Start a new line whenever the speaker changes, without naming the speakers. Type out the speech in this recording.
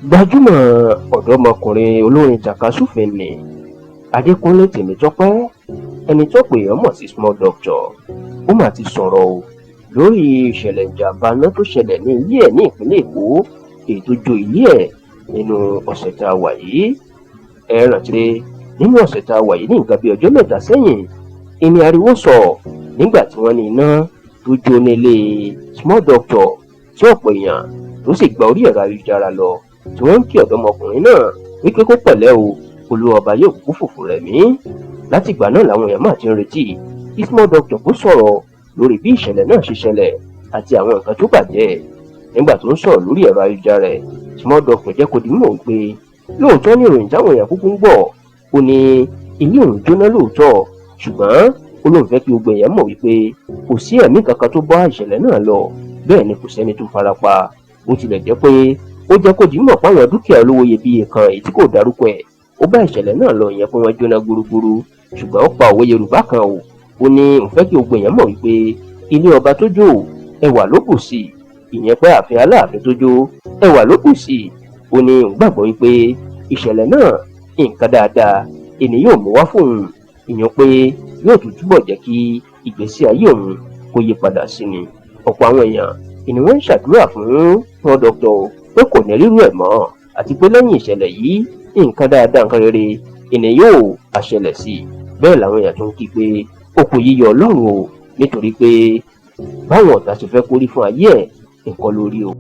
Gbajúmọ̀ ọ̀dọ́mọkùnrin olórin tàkasúfèé nni Adékúnlé Tèmítọ́pẹ́, ẹni tó pè é mọ̀ sí Small Doctor, ó mà ti sọ̀rọ̀ o lórí ìṣẹ̀lẹ̀ ìjàmbá iná tó ṣẹlẹ̀ ní ilé ẹ̀ ní ìpínlẹ̀ Èkó, èyí tó jó ilé ẹ̀ nínú ọ̀sẹ̀ tá a wà yìí. Ẹ rántí pé nínú ọ̀sẹ̀ tá a wà yìí ní nǹkan bí ọjọ́ mẹ́ta sẹ́yìn, ìní ariwo sọ nígbà tí wọ́n ní iná tó jó nílé Small Doctor tí ọ̀pọ̀ èèyàn tó sì gba orí ẹ̀rọ ayélujára lọ tí wọ́n ń kí ọ̀dọ́mọkùnrin náà wípé kó pẹ̀lẹ́ o, Olúwa ọba yóò kú fòfò rẹ̀ mí. Látìgbà náà làwọn èèyàn máa ti ń retí kí Small Doctor kó sọ̀rọ̀ lórí bí ìṣẹ̀lẹ̀ náà ṣe ṣẹlẹ̀ àti àwọn nǹkan tó bàjẹ́. Nígbà tó ń sọ̀rọ̀ lórí ẹ̀rọ ayélujára rẹ̀, Small Doctor jẹ́ kó di mọ̀ wípé lóòótọ́ ní ìròyìn táwọn èèyàn kúkú ń gbọ́, ó ní ilé òun jóná lóòótọ́, ṣùgbọ́n ó lóun fẹ́ kí gbogbo èèyàn mọ̀ wípé kò sí ẹ̀mí kankan tó bá ìṣẹ̀lẹ̀ náà lọ, bẹ́ẹ̀ ni kò sẹ́ni tó farapa. Bó tilẹ̀ jẹ́ pé ó jẹ́ kó di mọ̀ páwọn dúkìá olówó iyebíye kan èyí tí kò dárúkọ ẹ̀ ó bá ìṣẹ̀lẹ̀ náà lọ, ìyẹn pé wọ́n jóná gbúrúgbúrú, ṣùgbọ́n ó pa òwe Yorùbá kan o, ó ní òun fẹ́ kí gbogbo èèyàn mọ̀ wípé ilé ọba tó jó ẹwà ló bù sí, ìyẹn pé ààfin Aláàfin tó jó ẹwà ló bù sí. Ó ní òun gbàgbọ́ wípé ìṣẹ̀lẹ̀ náà nǹkan dáadáa ènìyàn yóò mú wá fóun, ìyẹn pé yóò tún túbọ̀ jẹ́ kí ìgbésí ayé òun kó yí padà sí ni. Ọ̀pọ̀ àwọn èèyàn ni wọ́n ń ṣàdúrà fún Small Doctor pé kò ní rírú ẹ̀ mọ́, àti pé lẹ́yìn ìṣẹ̀lẹ̀ yìí nǹkan dáadáa, nǹkan rere ènìyàn yóò àṣẹlẹ̀ sí i. Bẹ́ẹ̀ làwọn èèyàn tó ń kí pé ó kò yíyọ Ọlọ́run o, nítorí pé báwọn ọ̀tá ṣe fẹ́ kórí fún ayé ẹ̀ nǹkan lórí o.